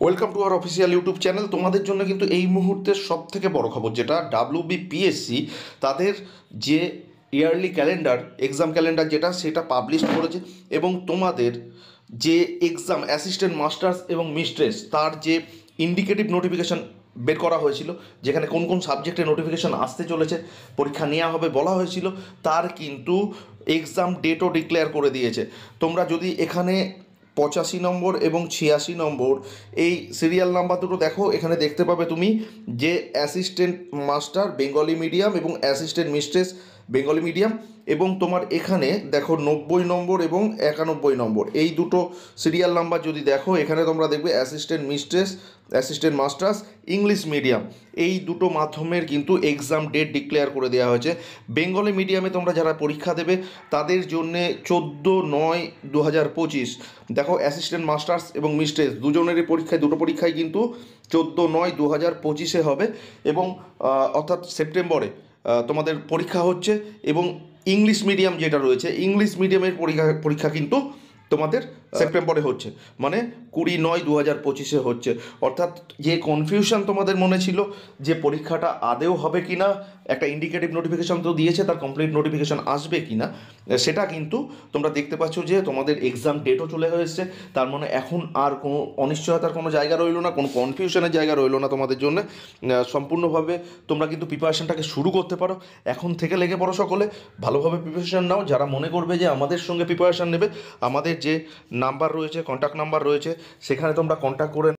Welcome to our official YouTube channel. তোমাদের জন্য কিন্তু এই মুহূর্তের সব থেকে বড় খবর, যেটা WBPSC তাদের যে ইয়ারলি ক্যালেন্ডার, এক্সাম ক্যালেন্ডার সেটা পাবলিশ করেছে। এবং তোমাদের যে এক্সাম অ্যাসিস্ট্যান্ট মাস্টার্স এবং মিস্ট্রেস তার যে ইন্ডিকেটিভ নোটিফিকেশান বের করা হয়েছিল, যেখানে কোন কোন সাবজেক্টে নোটিফিকেশান আসতে চলেছে, পরীক্ষা নেওয়া হবে বলা হয়েছিল, তার কিন্তু এক্সাম ডেটও ডিক্লেয়ার করে দিয়েছে। তোমরা যদি এখানে 85 নম্বর এবং 86 নম্বর এই সিরিয়াল নাম্বার দুটো দেখো, এখানে দেখতে পাবে তুমি যে অ্যাসিস্ট্যান্ট মাস্টার বেঙ্গলি মিডিয়াম এবং অ্যাসিস্ট্যান্ট মিস্ট্রেস বেঙ্গলি মিডিয়াম, এবং তোমার এখানে দেখো 90 নম্বর এবং 91 নম্বর এই দুটো সিরিয়াল নাম্বার যদি দেখো, এখানে তোমরা দেখবে assistant mistress, assistant masters English medium, এই দুটো মাধ্যমের কিন্তু এক্সাম ডেট ডিক্লেয়ার করে দেওয়া হয়েছে। বেঙ্গলি মিডিয়ামে তোমরা যারা পরীক্ষা দেবে তাদের জন্যে 14/9/2025, দেখো অ্যাসিস্ট্যান্ট মাস্টার্স এবং মিস্ট্রেস দুজনেরই পরীক্ষায়, দুটো পরীক্ষায় কিন্তু 14/9/2025 হবে, এবং অর্থাৎ সেপ্টেম্বরে তোমাদের পরীক্ষা হচ্ছে। এবং ইংলিশ মিডিয়াম যেটা রয়েছে, ইংলিশ মিডিয়ামের পরীক্ষা কিন্তু তোমাদের সেপ্টেম্বরে হচ্ছে, মানে 20/9/2025 হচ্ছে। অর্থাৎ যে কনফিউশন তোমাদের মনে ছিল যে পরীক্ষাটা আদেও হবে কি না, একটা ইন্ডিকেটিভ নোটিফিকেশান তো দিয়েছে, তার কমপ্লিট নোটিফিকেশান আসবে কি না, সেটা কিন্তু তোমরা দেখতে পাচ্ছ যে তোমাদের এক্সাম ডেটও চলে এসেছে। তার মানে এখন আর কোনো অনিশ্চয়তার কোনো জায়গা রইলো না, কোনো কনফিউশনের জায়গা রইলো না তোমাদের জন্য। সম্পূর্ণভাবে তোমরা কিন্তু প্রিপারেশনটাকে শুরু করতে পারো। এখন থেকে লেগে পড়ো, সকলে ভালোভাবে প্রিপারেশন নাও। যারা মনে করবে যে আমাদের সঙ্গে প্রিপারেশন নেবে, আমাদের যে নাম্বার রয়েছে, কন্ট্যাক্ট নাম্বার রয়েছে, সেখানে তোমরা কন্ট্যাক্ট করে